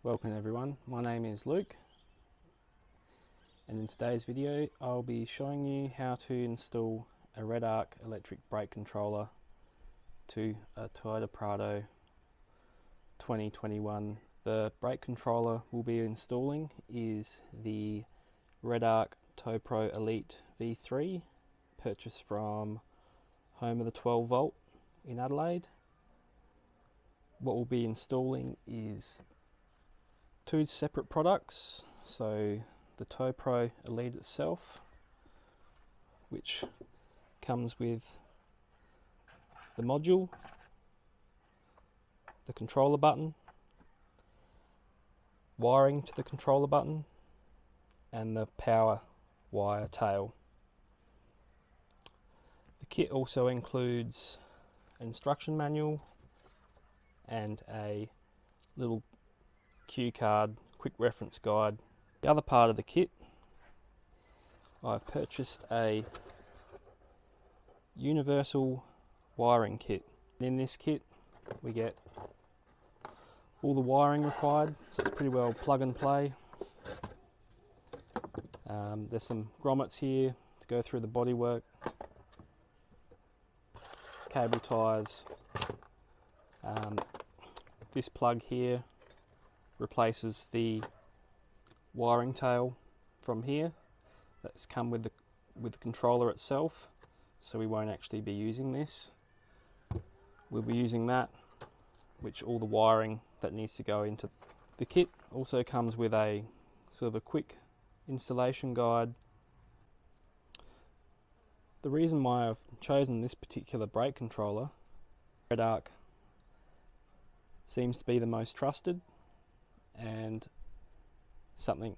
Welcome everyone, my name is Luke, and in today's video I'll be showing you how to install a Redarc electric brake controller to a Toyota Prado 2021. The brake controller we'll be installing is the Redarc Towpro Elite V3, purchased from home of the 12 volt in Adelaide. What we'll be installing is two separate products, so the Towpro Elite itself, which comes with the module, the controller button, wiring to the controller button, and the power wire tail. The kit also includes an instruction manual and a little cue card, quick reference guide. The other part of the kit, I've purchased a universal wiring kit. In this kit we get all the wiring required, so it's pretty well plug and play. There's some grommets here to go through the bodywork, cable ties. This plug here replaces the wiring tail from here that's come with the controller itself, so we won't actually be using this. We'll be using that, which all the wiring that needs to go into the kit. Also comes with a sort of a quick installation guide. The reason why I've chosen this particular brake controller, Redarc seems to be the most trusted and something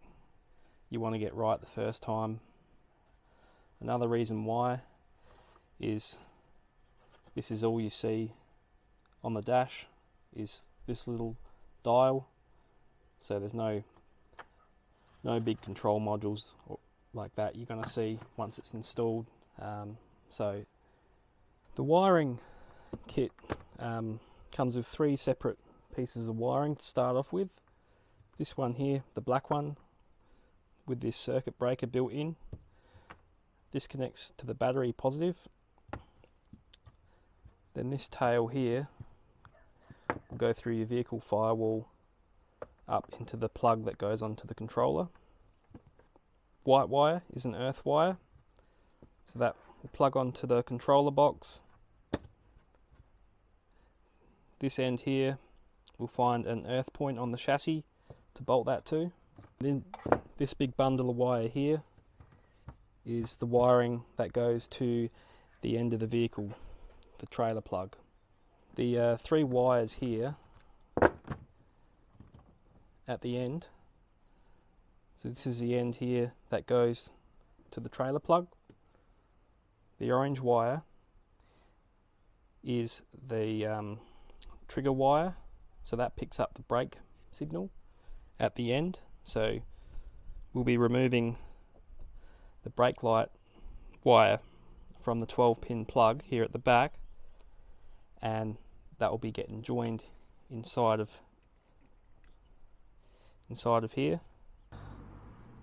you want to get right the first time. Another reason why is this is all you see on the dash, is this little dial, so there's no big control modules like that you're going to see once it's installed. So the wiring kit comes with three separate pieces of wiring to start off with. This one here, the black one, with this circuit breaker built in. This connects to the battery positive. Then this tail here will go through your vehicle firewall up into the plug that goes onto the controller. White wire is an earth wire, so that will plug onto the controller box. This end here will find an earth point on the chassis to bolt that to. Then this big bundle of wire here is the wiring that goes to the end of the vehicle, the trailer plug. The three wires here at the end, so this is the end here that goes to the trailer plug. The orange wire is the trigger wire, so that picks up the brake signal at the end. So we'll be removing the brake light wire from the 12-pin plug here at the back, and that will be getting joined inside of here.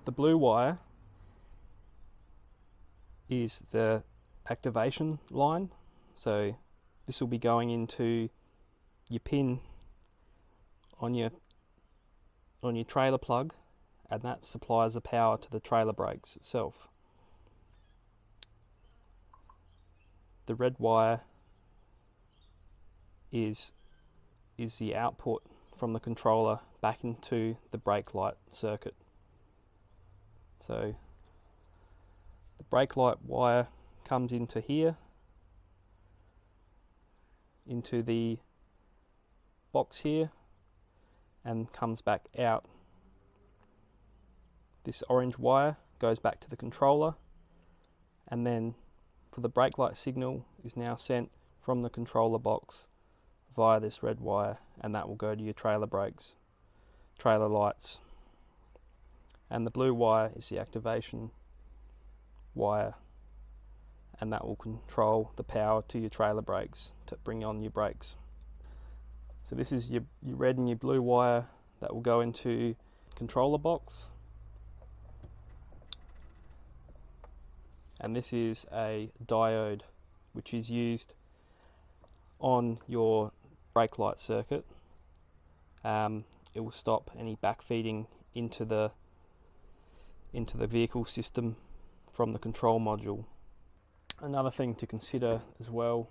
The blue wire is the activation line, so this will be going into your pin on your trailer plug, and that supplies the power to the trailer brakes itself. The red wire is the output from the controller back into the brake light circuit. So the brake light wire comes into here, into the box here, and comes back out. This orange wire goes back to the controller, and then for the brake light signal is now sent from the controller box via this red wire, and that will go to your trailer brakes, trailer lights. And the blue wire is the activation wire, and that will control the power to your trailer brakes to bring on your brakes. So this is your red and your blue wire that will go into controller box, and this is a diode which is used on your brake light circuit. It will stop any backfeeding into the vehicle system from the control module. Another thing to consider as well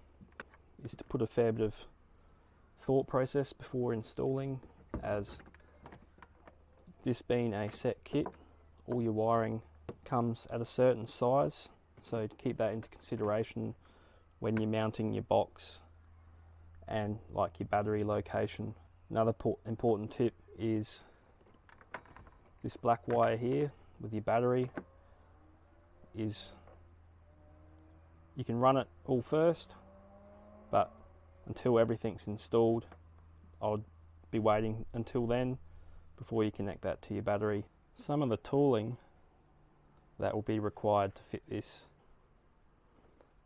is to put a fair bit of thought process before installing, as this being a set kit, all your wiring comes at a certain size, so to keep that into consideration when you're mounting your box and like your battery location. Another important tip is this black wire here with your battery is, you can run it all first, but until everything's installed, I would be waiting until then before you connect that to your battery. Some of the tooling that will be required to fit this: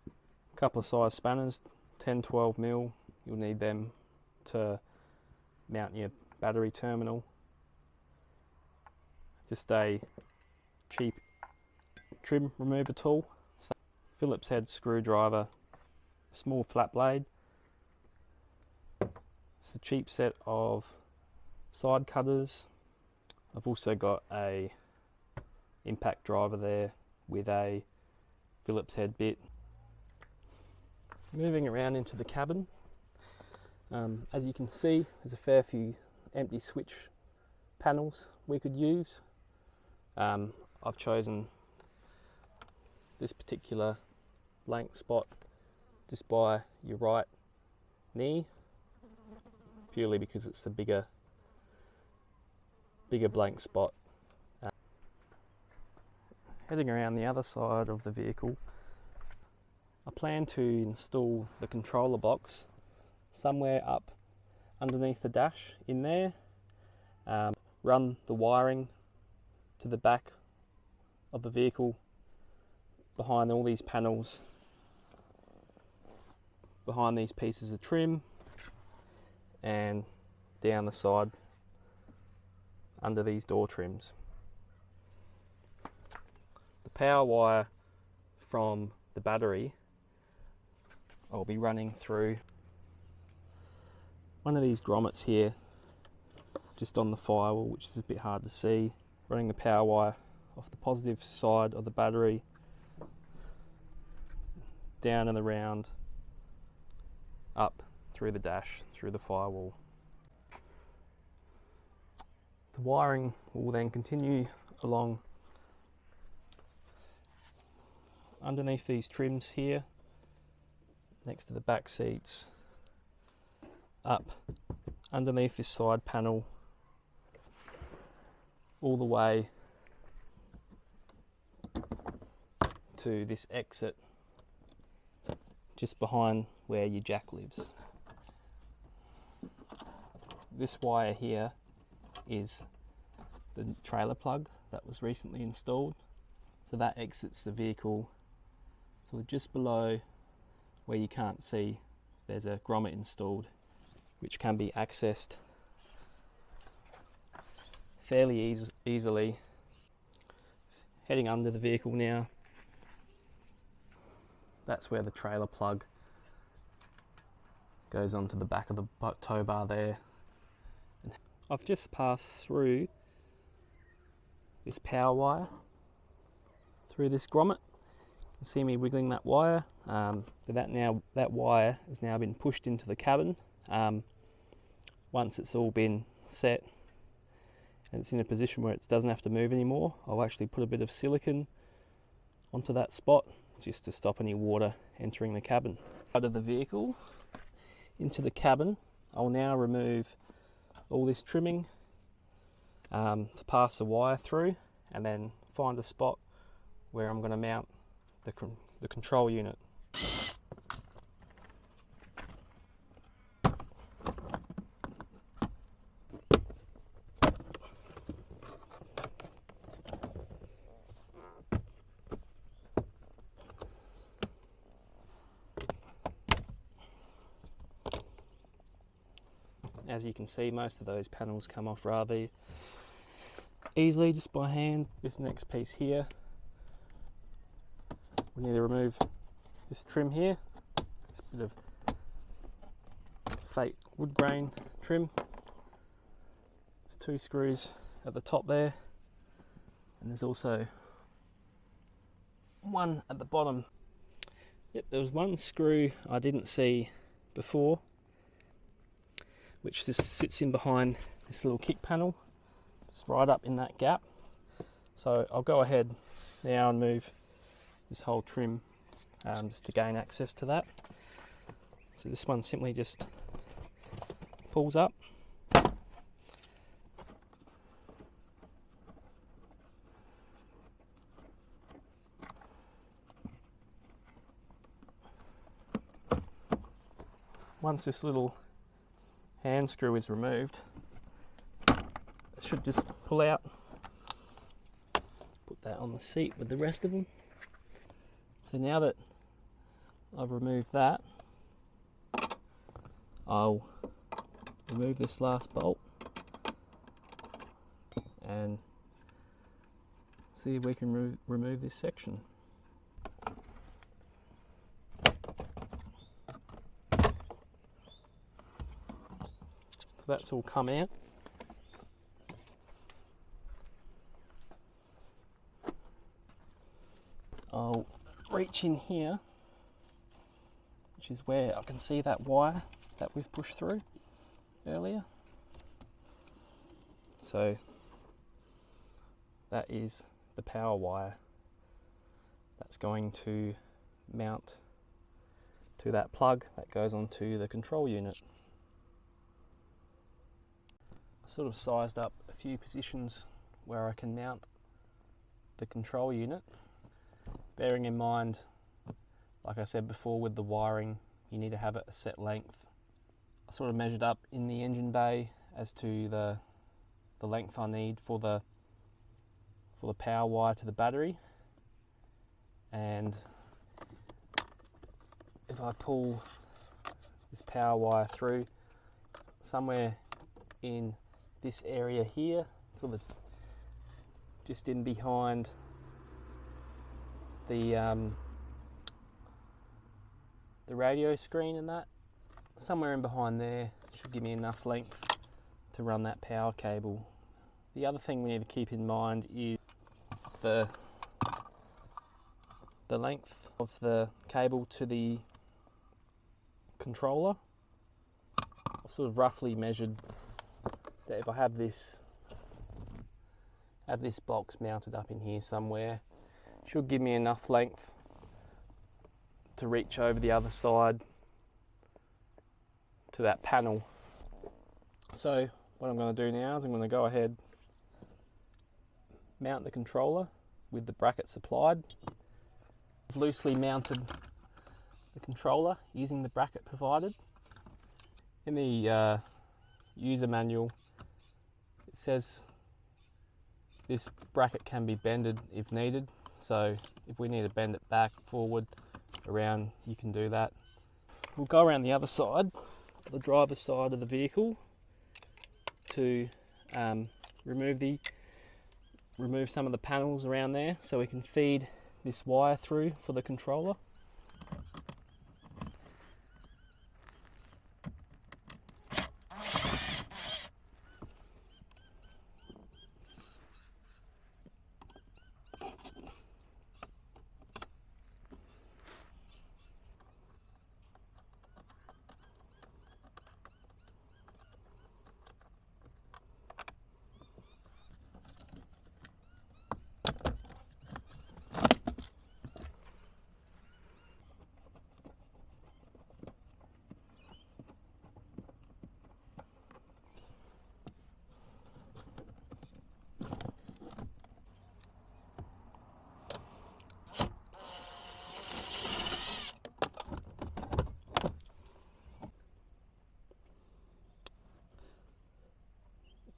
a couple of size spanners, 10-12mm, you'll need them to mount your battery terminal. Just a cheap trim remover tool, Phillips head screwdriver, a small flat blade. It's a cheap set of side cutters. I've also got a impact driver there with a Phillips head bit. Moving around into the cabin, as you can see, there's a fair few empty switch panels we could use. I've chosen this particular blank spot just by your right knee, purely because it's the bigger blank spot. Heading around the other side of the vehicle, I plan to install the controller box somewhere up underneath the dash in there, run the wiring to the back of the vehicle behind all these panels, behind these pieces of trim, and down the side under these door trims. The power wire from the battery I'll be running through one of these grommets here, just on the firewall, which is a bit hard to see. Running the power wire off the positive side of the battery, down and around, up through the dash, through the firewall. The wiring will then continue along underneath these trims here, next to the back seats, up underneath this side panel, all the way to this exit just behind where your jack lives. This wire here is the trailer plug that was recently installed, so that exits the vehicle. So just below where you can't see, there's a grommet installed which can be accessed fairly easily. Heading under the vehicle now, that's where the trailer plug goes onto the back of the tow bar there. I've just passed through this power wire through this grommet. You can see me wiggling that wire. That wire has now been pushed into the cabin. Once it's all been set and it's in a position where it doesn't have to move anymore, I'll actually put a bit of silicone onto that spot just to stop any water entering the cabin. Out of the vehicle into the cabin, I'll now remove all this trimming to pass the wire through, and then find a spot where I'm going to mount the control unit. as you can see, most of those panels come off rather easily just by hand. This next piece here, we need to remove this trim here, this bit of fake wood grain trim. There's 2 screws at the top there, and there's also one at the bottom. Yep, there was one screw I didn't see before, which just sits in behind this little kick panel. It's right up in that gap. So I'll go ahead now and move this whole trim just to gain access to that. So this one simply just pulls up. Once this little hand screw is removed, it should just pull out. Put that on the seat with the rest of them. So now that I've removed that, I'll remove this last bolt and see if we can remove this section. So that's all come out. I'll reach in here, which is where I can see that wire that we've pushed through earlier. So that is the power wire that's going to mount to that plug that goes onto the control unit. I sort of sized up a few positions where I can mount the control unit, bearing in mind, like I said before, with the wiring you need to have it a set length. I sort of measured up in the engine bay as to the length I need for the power wire to the battery, and if I pull this power wire through somewhere in this area here, sort of just in behind the radio screen and that, somewhere in behind there should give me enough length to run that power cable. The other thing we need to keep in mind is the length of the cable to the controller. I've sort of roughly measured that if I have this box mounted up in here somewhere, it should give me enough length to reach over the other side to that panel. So what I'm going to do now is I'm going to go ahead, mount the controller with the bracket supplied. I've loosely mounted the controller using the bracket provided. In the user manual it says this bracket can be bended if needed, so if we need to bend it back, forward, around, you can do that. We'll go around the other side, the driver's side of the vehicle, to remove some of the panels around there so we can feed this wire through for the controller.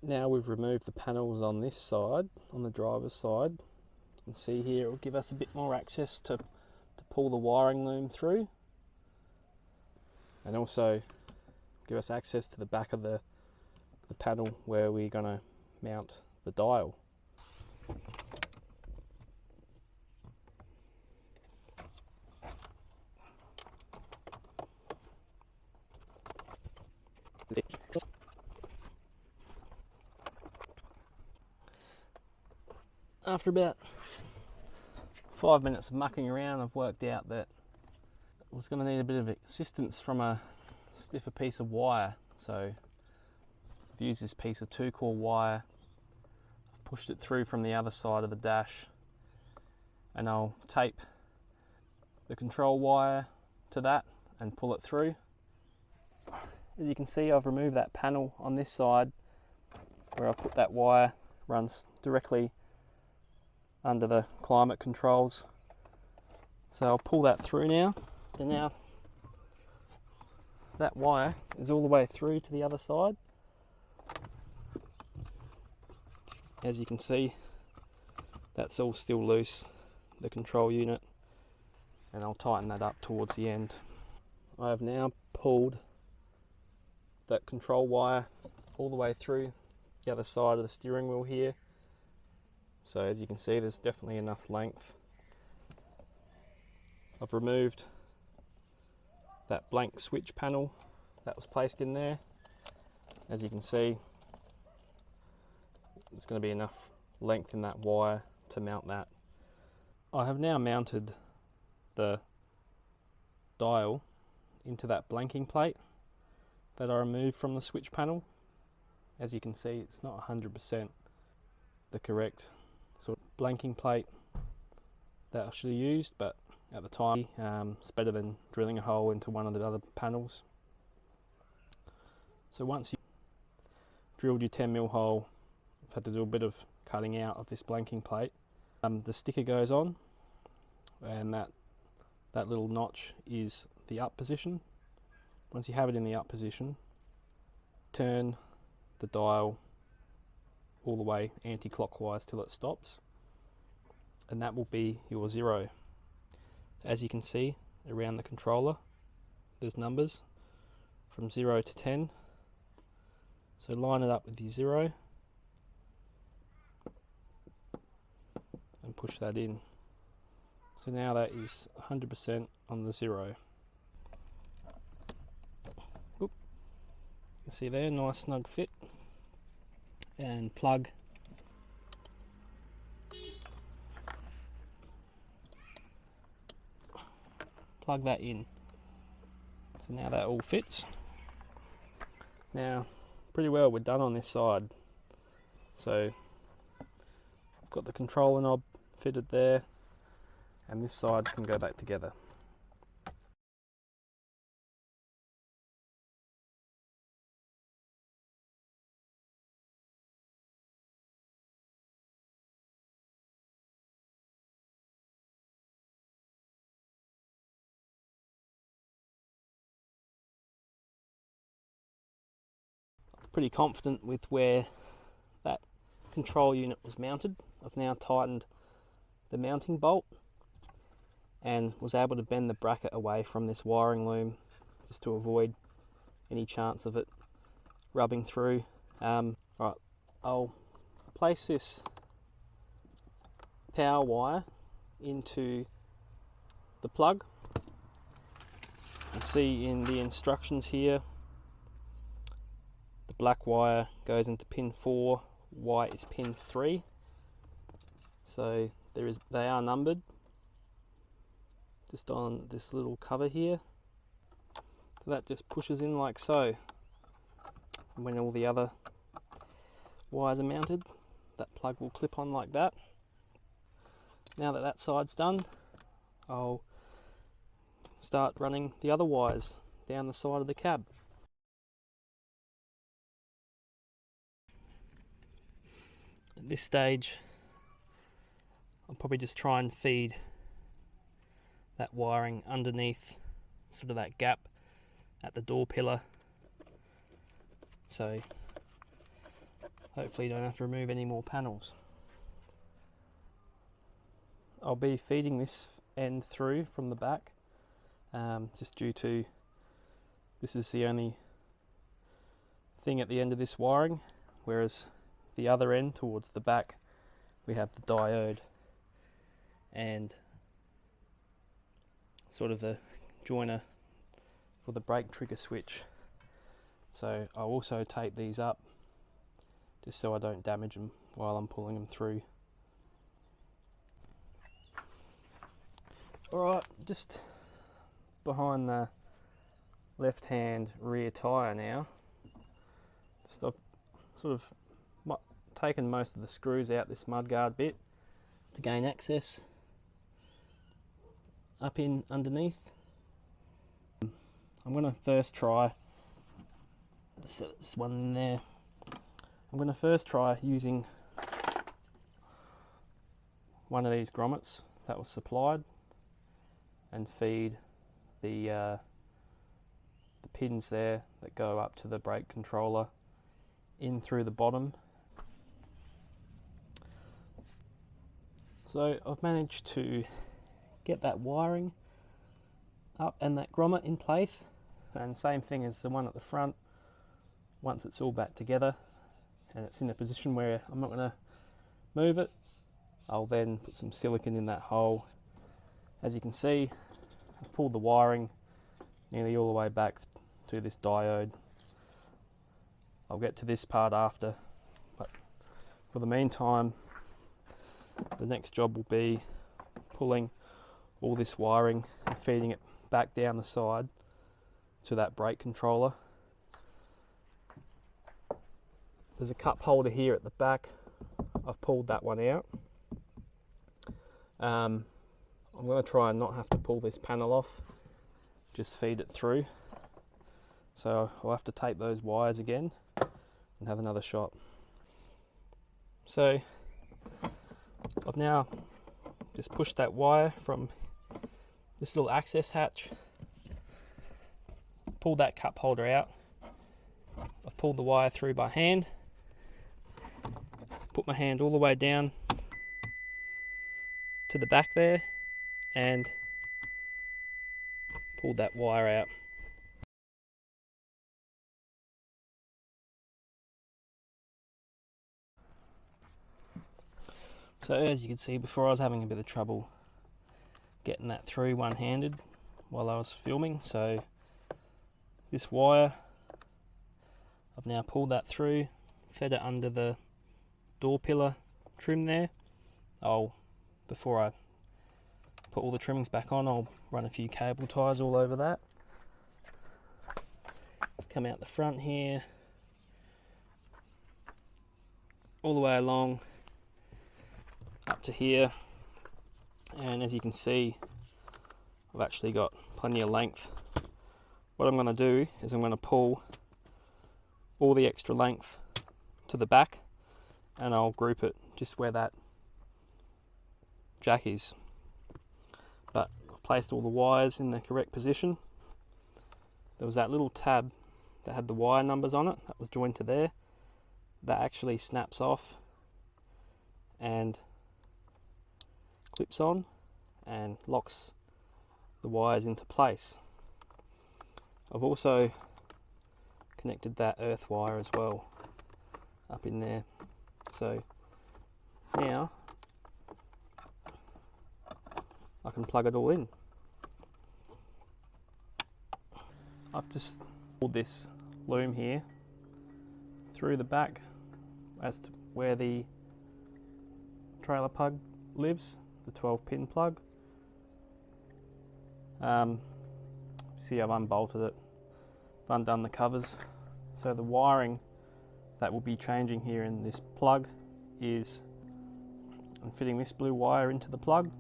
Now we've removed the panels on this side, on the driver's side. You can see here it will give us a bit more access to pull the wiring loom through, and also give us access to the back of the the panel where we're going to mount the dial. After about 5 minutes of mucking around, I've worked out that I was going to need a bit of assistance from a stiffer piece of wire. So I've used this piece of 2-core wire, I've pushed it through from the other side of the dash, and I'll tape the control wire to that and pull it through. As you can see, I've removed that panel on this side where I put that wire, runs directly under the climate controls. So I'll pull that through now. And now that wire is all the way through to the other side. As you can see, that's all still loose, the control unit, and I'll tighten that up towards the end. I have now pulled that control wire all the way through the other side of the steering wheel here. So as you can see, there's definitely enough length. I've removed that blank switch panel that was placed in there. As you can see, there's going to be enough length in that wire to mount that. I have now mounted the dial into that blanking plate that I removed from the switch panel. As you can see, it's not 100% the correct sort of blanking plate that I should have used, but at the time it's better than drilling a hole into one of the other panels. So once you drilled your 10mm hole, I've had to do a bit of cutting out of this blanking plate. The sticker goes on, and that little notch is the up position. Once you have it in the up position, turn the dial all the way anti-clockwise till it stops, and that will be your 0. As you can see around the controller, there's numbers from 0 to 10. So line it up with your 0 and push that in. So now that is 100% on the 0. Oop. You see there, nice snug fit. And plug that in. So now that all fits. Now pretty well we're done on this side. So I've got the controller knob fitted there, and this side can go back together. Pretty confident with where that control unit was mounted. I've now tightened the mounting bolt and was able to bend the bracket away from this wiring loom just to avoid any chance of it rubbing through. Right, I'll place this power wire into the plug. You see in the instructions here, the black wire goes into pin 4, white is pin 3. So they are numbered just on this little cover here. So that just pushes in like so. And when all the other wires are mounted, that plug will clip on like that. Now that that side's done, I'll start running the other wires down the side of the cab. At this stage, I'll probably just try and feed that wiring underneath sort of that gap at the door pillar, so hopefully you don't have to remove any more panels. I'll be feeding this end through from the back, just due to this is the only thing at the end of this wiring, whereas the other end towards the back we have the diode and sort of a joiner for the brake trigger switch. So I'll also tape these up just so I don't damage them while I'm pulling them through. Alright, just behind the left hand rear tyre now. Just I've sort of taken most of the screws out this mudguard bit to gain access up in underneath. I'm going to first try this one in there. I'm going to first try using one of these grommets that was supplied and feed the pins there that go up to the brake controller in through the bottom. So I've managed to get that wiring up and that grommet in place, and same thing as the one at the front. Once it's all back together and it's in a position where I'm not going to move it, I'll then put some silicone in that hole. As you can see, I've pulled the wiring nearly all the way back to this diode. I'll get to this part after, but for the meantime, the next job will be pulling all this wiring and feeding it back down the side to that brake controller. There's a cup holder here at the back. I've pulled that one out. I'm going to try and not have to pull this panel off, just feed it through. So I'll have to tape those wires again and have another shot. So I've now just pushed that wire from this little access hatch, pulled that cup holder out. I've pulled the wire through by hand, put my hand all the way down to the back there and pulled that wire out. So as you can see, before I was having a bit of trouble getting that through one-handed while I was filming. So this wire, I've now pulled that through, fed it under the door pillar trim there. Before I put all the trimmings back on, I'll run a few cable ties all over that. Let's come out the front here, all the way along up to here, and as you can see, I've actually got plenty of length. What I'm going to do is I'm going to pull all the extra length to the back and I'll group it just where that jack is. But I've placed all the wires in the correct position. There was that little tab that had the wire numbers on it that was joined to there. That actually snaps off and clips on and locks the wires into place. I've also connected that earth wire as well up in there. So now I can plug it all in. I've just pulled this loom here through the back as to where the trailer plug lives, the 12-pin plug. See, I've unbolted it, I've undone the covers. So the wiring that will be changing here in this plug is I'm fitting this blue wire into the plug,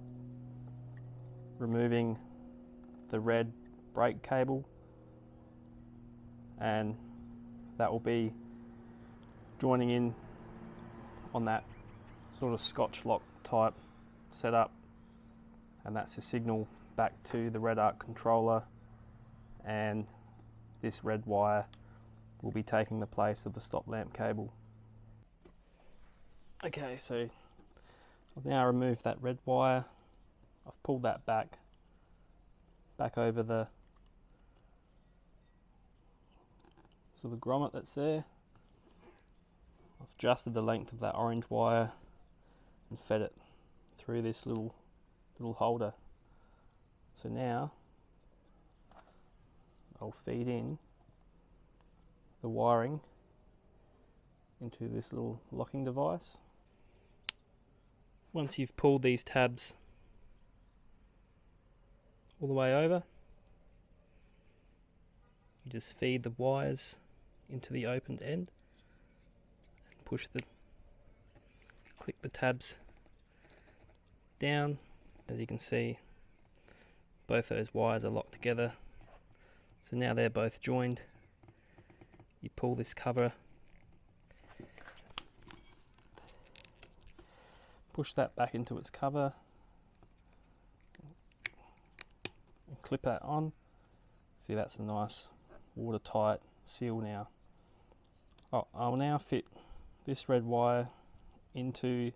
removing the red brake cable, and that will be joining in on that sort of Scotch lock type setup, and that's a signal back to the Redarc controller, and this red wire will be taking the place of the stop lamp cable. Okay, so I've now removed that red wire. I've pulled that back over the grommet that's there, adjusted the length of that orange wire and fed it through this little holder. So now I'll feed in the wiring into this little locking device. Once you've pulled these tabs all the way over, you just feed the wires into the opened end and click the tabs down. As you can see, both those wires are locked together, so now they're both joined. You pull this cover, push that back into its cover and clip that on. See, that's a nice watertight seal now. I'll now fit this red wire into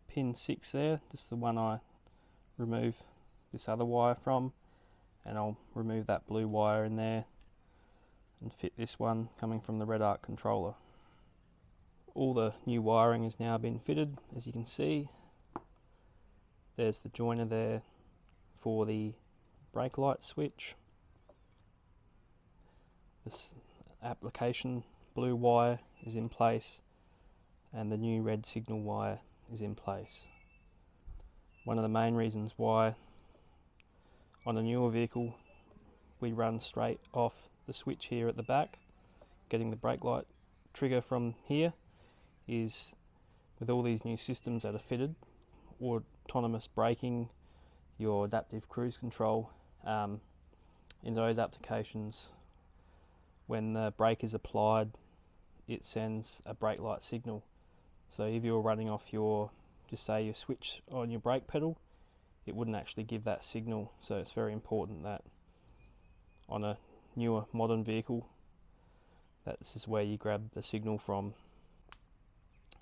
pin 6 there, just the one I remove this other wire from, and I'll remove that blue wire in there and fit this one coming from the Redarc controller. All the new wiring has now been fitted, as you can see. There's the joiner there for the brake light switch. This application blue wire is in place, and the new red signal wire is in place. One of the main reasons why on a newer vehicle we run straight off the switch here at the back, getting the brake light trigger from here, is with all these new systems that are fitted, autonomous braking, your adaptive cruise control, in those applications, when the brake is applied, it sends a brake light signal. So if you're running off just say your switch on your brake pedal, it wouldn't actually give that signal. So it's very important that on a newer modern vehicle, that this is where you grab the signal from.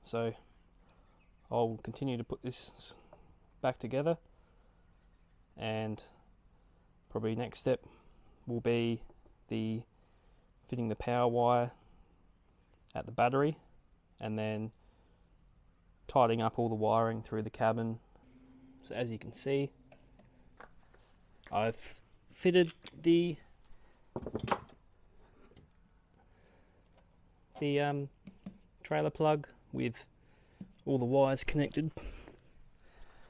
So I'll continue to put this back together, and probably next step will be fitting the power wire at the battery, and then tidying up all the wiring through the cabin. So as you can see, I've fitted the trailer plug with all the wires connected.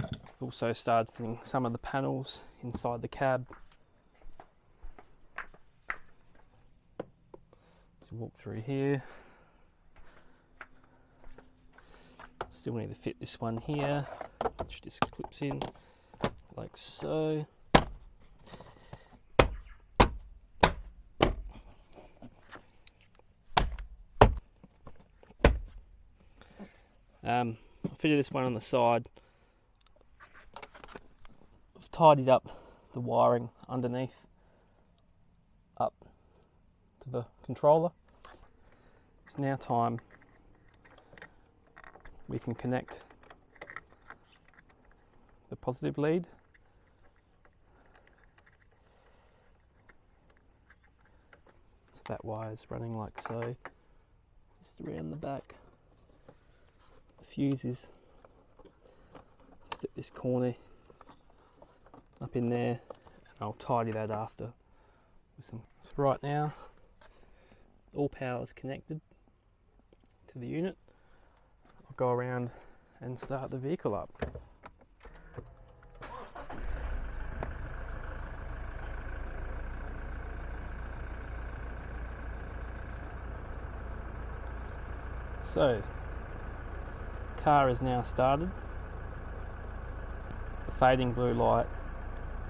I've also started fitting some of the panels inside the cab. So walk through here. Still need to fit this one here, which just clips in like so. I fitted this one on the side. I've tidied up the wiring underneath up to the controller. It's now time we can connect the positive lead. So that wire is running like so, just around the back. The fuse is just at this corner up in there, and I'll tidy that after with some. So right now all power is connected to the unit. I'll go around and start the vehicle up. So, car is now started. The fading blue light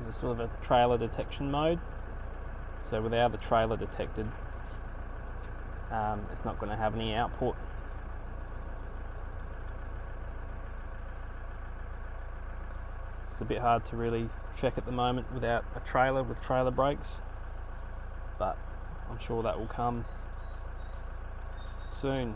is a sort of a trailer detection mode. So without the trailer detected, it's not going to have any output. It's a bit hard to really check at the moment without a trailer with trailer brakes, but I'm sure that will come soon.